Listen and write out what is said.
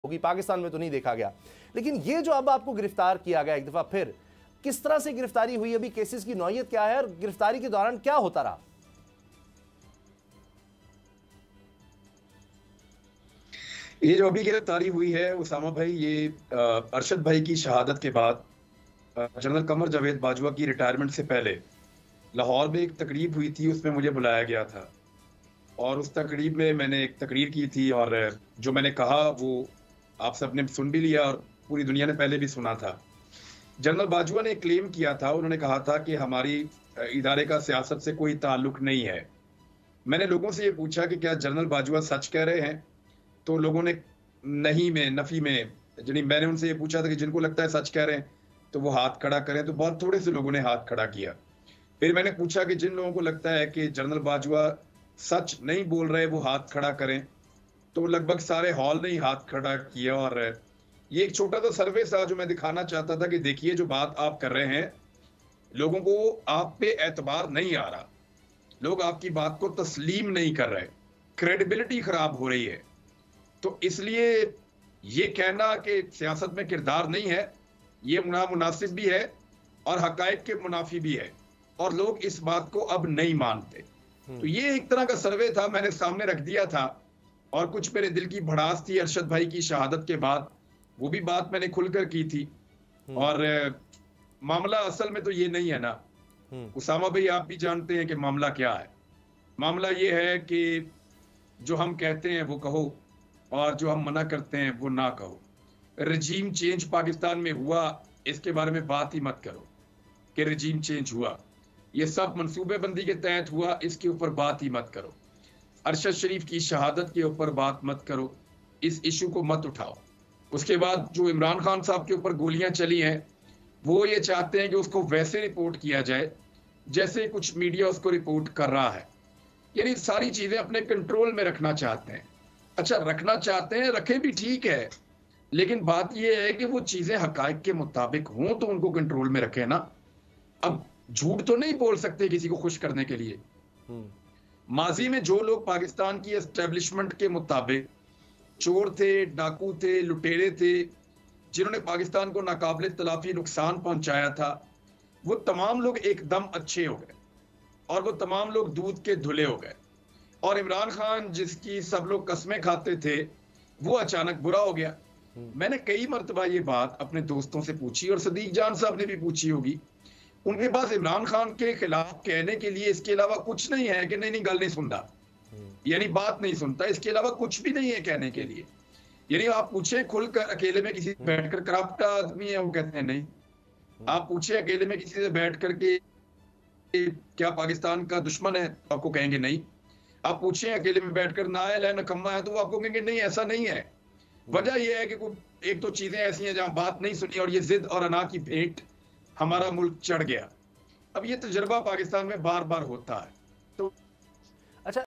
होगी, पाकिस्तान में तो नहीं देखा गया। लेकिन ये जो अब आपको गिरफ्तार किया गया एक दफा फिर, किस तरह से गिरफ्तारी हुई, अभी केसेस की नौयत क्या है और गिरफ्तारी के दौरान क्या होता रहा? ये जो अभी गिरफ्तारी हुई है उसामा भाई, ये अरशद भाई की शहादत के बाद जनरल कमर जावेद बाजवा की रिटायरमेंट से पहले लाहौर में एक तकरीब हुई थी, उसमें मुझे बुलाया गया था और उस तकरीब में मैंने एक तकरीर की थी और जो मैंने कहा वो आप सबने सुन भी लिया और पूरी दुनिया ने पहले भी सुना था। जनरल बाजवा ने क्लेम किया था, उन्होंने कहा था कि हमारी इदारे का सियासत से कोई ताल्लुक नहीं है। मैंने लोगों से ये पूछा कि क्या जनरल बाजवा सच कह रहे हैं, तो लोगों ने नहीं में नफी में, यानी मैंने उनसे ये पूछा था कि जिनको लगता है सच कह रहे हैं तो वो हाथ खड़ा करें, तो बहुत थोड़े से लोगों ने हाथ खड़ा किया। फिर मैंने पूछा कि जिन लोगों को लगता है कि जनरल बाजवा सच नहीं बोल रहे वो हाथ खड़ा करें, तो लगभग सारे हॉल ने ही हाथ खड़ा किया। और ये एक छोटा सा सर्वे था जो मैं दिखाना चाहता था कि देखिए जो बात आप कर रहे हैं, लोगों को आप पे एतबार नहीं आ रहा, लोग आपकी बात को तस्लीम नहीं कर रहे, क्रेडिबिलिटी खराब हो रही है। तो इसलिए ये कहना कि सियासत में किरदार नहीं है, ये नामुनासिब भी है और हकायक के मुनाफी भी है, और लोग इस बात को अब नहीं मानते। तो ये एक तरह का सर्वे था, मैंने सामने रख दिया था। और कुछ मेरे दिल की भड़ास थी अरशद भाई की शहादत के बाद, वो भी बात मैंने खुलकर की थी। और मामला असल में तो ये नहीं है ना उसामा भाई, आप भी जानते हैं कि मामला क्या है। मामला ये है कि जो हम कहते हैं वो कहो और जो हम मना करते हैं वो ना कहो। रजीम चेंज पाकिस्तान में हुआ, इसके बारे में बात ही मत करो कि रजीम चेंज हुआ। ये सब मंसूबेबंदी के तहत हुआ, इसके ऊपर बात ही मत करो। अरशद शरीफ की शहादत के ऊपर बात मत करो, इस इशू को मत उठाओ। उसके बाद जो इमरान खान साहब के ऊपर गोलियां चली हैं, वो ये चाहते हैं कि उसको वैसे रिपोर्ट किया जाए जैसे कुछ मीडिया उसको रिपोर्ट कर रहा है। यानी सारी चीजें अपने कंट्रोल में रखना चाहते हैं। अच्छा, रखना चाहते हैं, रखें भी, ठीक है, लेकिन बात यह है कि वो चीजें हकायक के मुताबिक हों तो उनको कंट्रोल में रखें ना। अब झूठ तो नहीं बोल सकते किसी को खुश करने के लिए। माजी में जो लोग पाकिस्तान की एस्टेब्लिशमेंट के मुताबिक चोर थे, डाकू थे, लुटेरे थे, जिन्होंने पाकिस्तान को नाकाबिले तलाफी नुकसान पहुंचाया था, वो तमाम लोग एकदम अच्छे हो गए और वो तमाम लोग दूध के धुले हो गए। और इमरान खान जिसकी सब लोग कसमें खाते थे, वो अचानक बुरा हो गया। मैंने कई मरतबा ये बात अपने दोस्तों से पूछी और सदीक जान साहब ने भी पूछी होगी। उनके पास इमरान खान के खिलाफ कहने के लिए इसके अलावा कुछ नहीं है कि नहीं गल नहीं सुनता, यानी बात नहीं सुनता, इसके अलावा कुछ भी नहीं है कहने के लिए। यानी आप पूछे खुलकर अकेले में किसी से बैठकर करप्ट आदमी है, वो कहते हैं नहीं। आप पूछे अकेले में किसी से बैठ करके क्या पाकिस्तान का दुश्मन है, तो आपको कहेंगे नहीं। आप पूछे अकेले में बैठकर नाअहल है, नकम्मा है, तो वो आपको कहेंगे नहीं, ऐसा नहीं है। वजह यह है कि एक दो चीजें ऐसी हैं जहां बात नहीं सुनी और ये जिद और अना की भेंट हमारा मुल्क चढ़ गया। अब ये तजर्बा पाकिस्तान में बार बार होता है।